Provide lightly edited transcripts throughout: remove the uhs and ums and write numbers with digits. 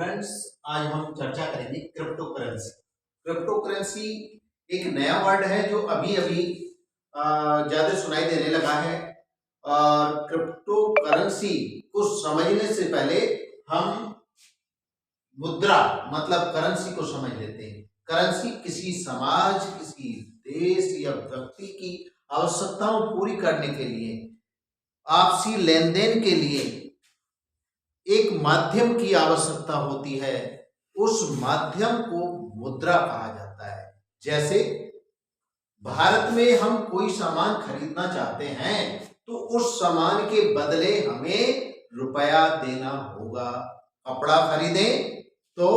Friends, आज हम चर्चा करेंगे क्रिप्टो करेंसी। क्रिप्टो करेंसी एक नया वर्ड है जो अभी अभी ज्यादा सुनाई देने लगा है। और क्रिप्टो करेंसी को समझने से पहले हम मुद्रा मतलब करेंसी को समझ लेते हैं। करेंसी किसी समाज, किसी देश या व्यक्ति की आवश्यकताओं पूरी करने के लिए, आपसी लेन देन के लिए एक माध्यम की आवश्यकता होती है। उस माध्यम को मुद्रा कहा जाता है। जैसे भारत में हम कोई सामान खरीदना चाहते हैं तो उस सामान के बदले हमें रुपया देना होगा। कपड़ा खरीदें तो,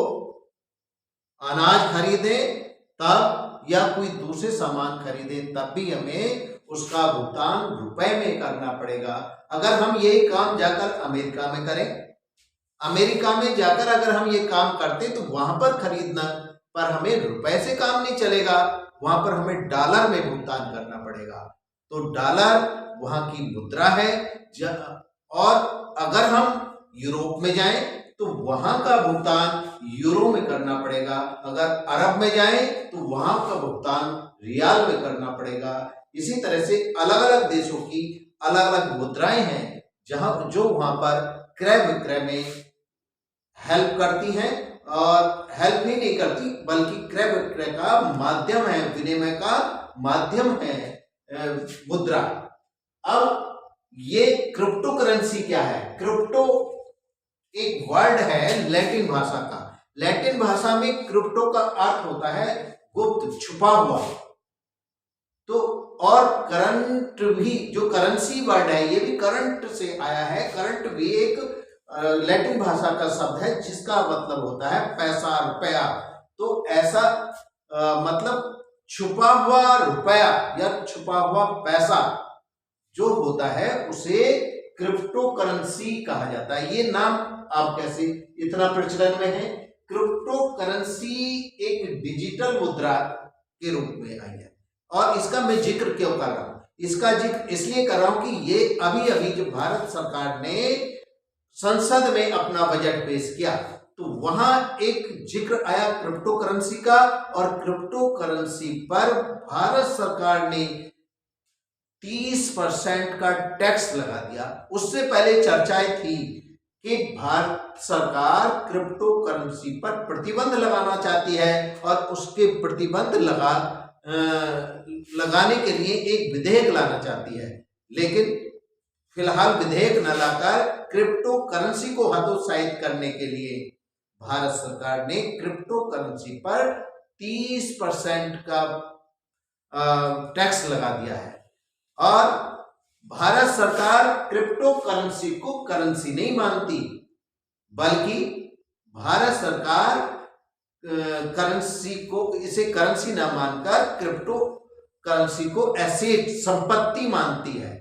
अनाज खरीदें तब, या कोई दूसरे सामान खरीदें तब भी हमें उसका भुगतान रुपए में करना पड़ेगा। अगर हम यही काम जाकर अमेरिका में करें, अमेरिका में जाकर अगर हम ये काम करते तो वहां पर खरीदना पर हमें रुपए से काम नहीं चलेगा, वहां पर हमें डॉलर में भुगतान करना पड़ेगा। तो डॉलर वहां की मुद्रा है। और अगर हम यूरोप में जाएं तो वहां का भुगतान यूरो में करना पड़ेगा। अगर अरब में जाएं तो वहां का भुगतान रियाल में करना पड़ेगा। इसी तरह से अलग अलग देशों की अलग अलग मुद्राएं हैं जहां जो वहां पर क्रय विक्रय में हेल्प करती हैं, और हेल्प ही नहीं करती बल्कि क्रय विक्रय का माध्यम है, विनिमय का माध्यम है मुद्रा। अब ये क्रिप्टो करेंसी क्या है? क्रिप्टो एक वर्ड है लैटिन भाषा का। लैटिन भाषा में क्रिप्टो का अर्थ होता है गुप्त, छुपा हुआ। तो और करंट भी, जो करेंसी वर्ड है ये भी करंट से आया है। करंट भी एक लैटिन भाषा का शब्द है जिसका मतलब होता है पैसा, रुपया। तो ऐसा मतलब छुपा हुआ रुपया या छुपा हुआ पैसा जो होता है उसे क्रिप्टो करेंसी कहा जाता है। ये नाम आप कैसे इतना प्रचलन में है? क्रिप्टो करेंसी एक डिजिटल मुद्रा के रूप में आई है। और इसका मैं जिक्र क्यों कर रहा हूं? इसका जिक्र इसलिए कर रहा हूं कि ये अभी अभी जो भारत सरकार ने संसद में अपना बजट पेश किया तो वहां एक जिक्र आया क्रिप्टो करेंसी का, और क्रिप्टो करेंसी पर भारत सरकार ने 30% का टैक्स लगा दिया। उससे पहले चर्चाएं थी कि भारत सरकार क्रिप्टो करेंसी पर प्रतिबंध लगाना चाहती है और उसके प्रतिबंध लगाने के लिए एक विधेयक लाना चाहती है। लेकिन फिलहाल विधेयक न लाकर क्रिप्टो करेंसी को हतोत्साहित करने के लिए भारत सरकार ने क्रिप्टो करेंसी पर 30% का टैक्स लगा दिया है। और भारत सरकार क्रिप्टो करेंसी को करेंसी नहीं मानती, बल्कि भारत सरकार करेंसी को, इसे करेंसी ना मानकर क्रिप्टो करेंसी को एसेट, संपत्ति मानती है,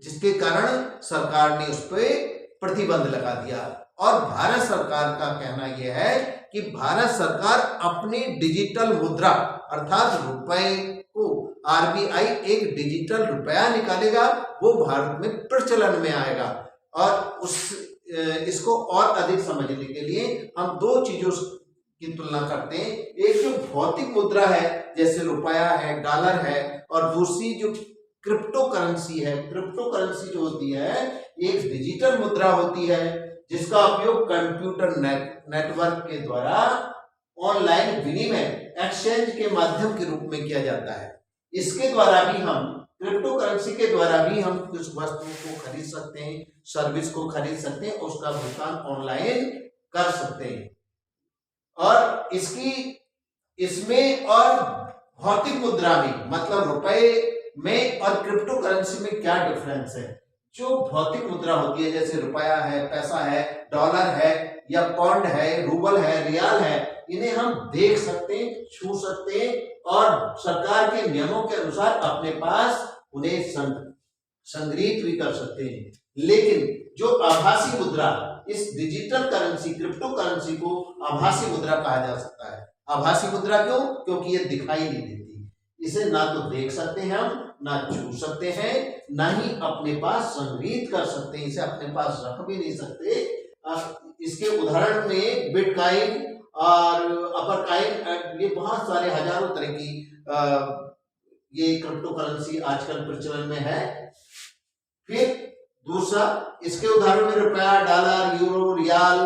जिसके कारण सरकार ने उस पर प्रतिबंध लगा दिया। और भारत सरकार का कहना यह है कि भारत सरकार अपनी डिजिटल मुद्रा अर्थात रुपए को, आरबीआई एक डिजिटल रुपया निकालेगा, वो भारत में प्रचलन में आएगा। और इसको और अधिक समझने के लिए हम दो चीजों की तुलना करते हैं। एक जो भौतिक मुद्रा है जैसे रुपया है, डॉलर है, और दूसरी जो क्रिप्टो करेंसी है। क्रिप्टो करेंसी जो होती है एक डिजिटल मुद्रा होती है जिसका उपयोग कंप्यूटर नेटवर्क के द्वारा ऑनलाइन विनिमय, एक्सचेंज के माध्यम के रूप में किया जाता है। इसके द्वारा भी हम, क्रिप्टो करेंसी के द्वारा भी हम कुछ वस्तुओं को खरीद सकते हैं, सर्विस को खरीद सकते हैं, उसका भुगतान ऑनलाइन कर सकते हैं। और इसमें और भौतिक मुद्रा में मतलब रुपए में और क्रिप्टो करेंसी में क्या डिफरेंस है? जो भौतिक मुद्रा होती है जैसे रुपया है, पैसा है, डॉलर है, या पौंड है, रूबल है, रियाल है, इन्हें हम देख सकते हैं, छू सकते हैं, और सरकार के नियमों के अनुसार अपने पास उन्हें संग्रहित भी कर सकते हैं। लेकिन जो आभासी मुद्रा, इस डिजिटल करेंसी क्रिप्टो करेंसी को आभासी मुद्रा कहा जा सकता है। आभासी मुद्रा क्यों? क्योंकि ये दिखाई नहीं देती, इसे ना तो देख सकते हैं हम, ना छू सकते हैं, ना ही अपने पास संग्रहित कर सकते हैं, इसे अपने पास रख भी नहीं सकते। इसके उदाहरण में बिटकॉइन और अपरकॉइन, ये बहुत सारे हजारों तरह की ये क्रिप्टो करेंसी आजकल प्रचलन में है। फिर दूसरा, इसके उदाहरण में रुपया, डॉलर, यूरो, रियाल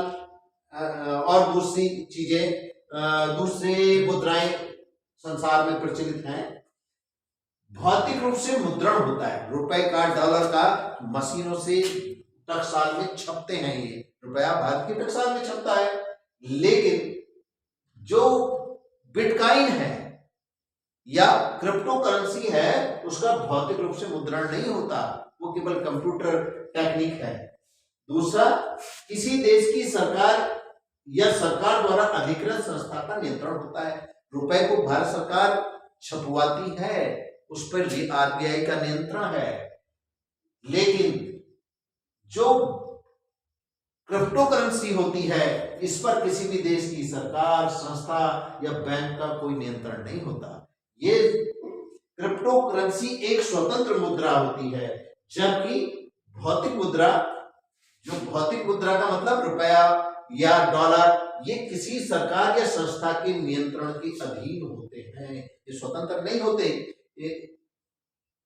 और दूसरी चीजें, दूसरे मुद्राएं संसार में प्रचलित हैं। भौतिक रूप से मुद्रण होता है, रुपए का, डॉलर का मशीनों से टकसाल में छपते हैं। ये रुपया भारत की टकसाल में छपता है, लेकिन जो बिटकॉइन है या क्रिप्टो करेंसी है उसका भौतिक रूप से मुद्रण नहीं होता, वो केवल कंप्यूटर टेक्निक है। दूसरा, किसी देश की सरकार या सरकार द्वारा अधिकृत संस्था का नियंत्रण होता है। रुपए को भारत सरकार छपवाती है, उस पर भी आरबीआई का नियंत्रण है, लेकिन जो क्रिप्टो करेंसी होती है इस पर किसी भी देश की सरकार, संस्था या बैंक का कोई नियंत्रण नहीं होता। ये क्रिप्टो करेंसी एक स्वतंत्र मुद्रा होती है, जबकि भौतिक मुद्रा, जो भौतिक मुद्रा का मतलब रुपया या डॉलर, ये किसी सरकार या संस्था के नियंत्रण के अधीन होते हैं, ये स्वतंत्र नहीं होते।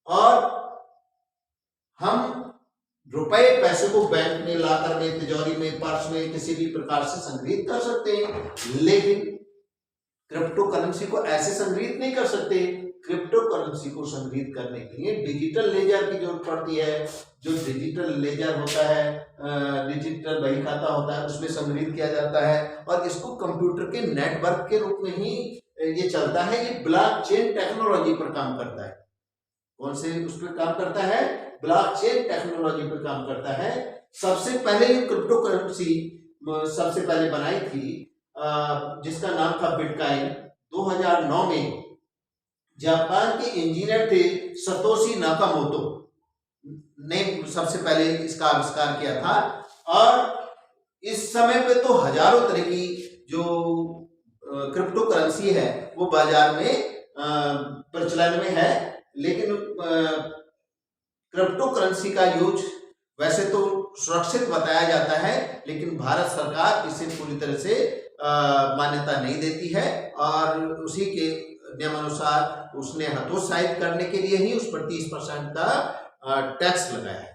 और हम रुपए पैसे को बैंक में लाकर में, तिजोरी में, पर्स में किसी भी प्रकार से संग्रहित कर सकते हैं, लेकिन क्रिप्टो करेंसी को ऐसे संग्रहित नहीं कर सकते। क्रिप्टो करेंसी को संग्रहित करने के लिए डिजिटल लेजर की जरूरत पड़ती है। जो डिजिटल लेजर होता है, डिजिटल बही खाता होता है, उसमें संग्रहित किया जाता है और इसको कंप्यूटर के नेटवर्क के रूप में ही ये चलता है। ये ब्लॉकचेन टेक्नोलॉजी पर काम करता है। कौन से उस पर काम करता है? ब्लॉकचेन टेक्नोलॉजी पर काम करता है। सबसे पहले ये क्रिप्टो करेंसी सबसे पहले बनाई थी, जिसका नाम था बिटकॉइन। 2009 में जापान के इंजीनियर थे सतोशी नाकामोटो ने सबसे पहले इसका आविष्कार किया था। और इस समय पे तो हजारों तरह की जो क्रिप्टो करेंसी है वो बाजार में प्रचलन में है, लेकिन क्रिप्टो करेंसी का यूज वैसे तो सुरक्षित बताया जाता है, लेकिन भारत सरकार इसे पूरी तरह से मान्यता नहीं देती है और उसी के नियमानुसार उसने हतोत्साहित करने के लिए ही उस पर 30% का टैक्स लगाया है।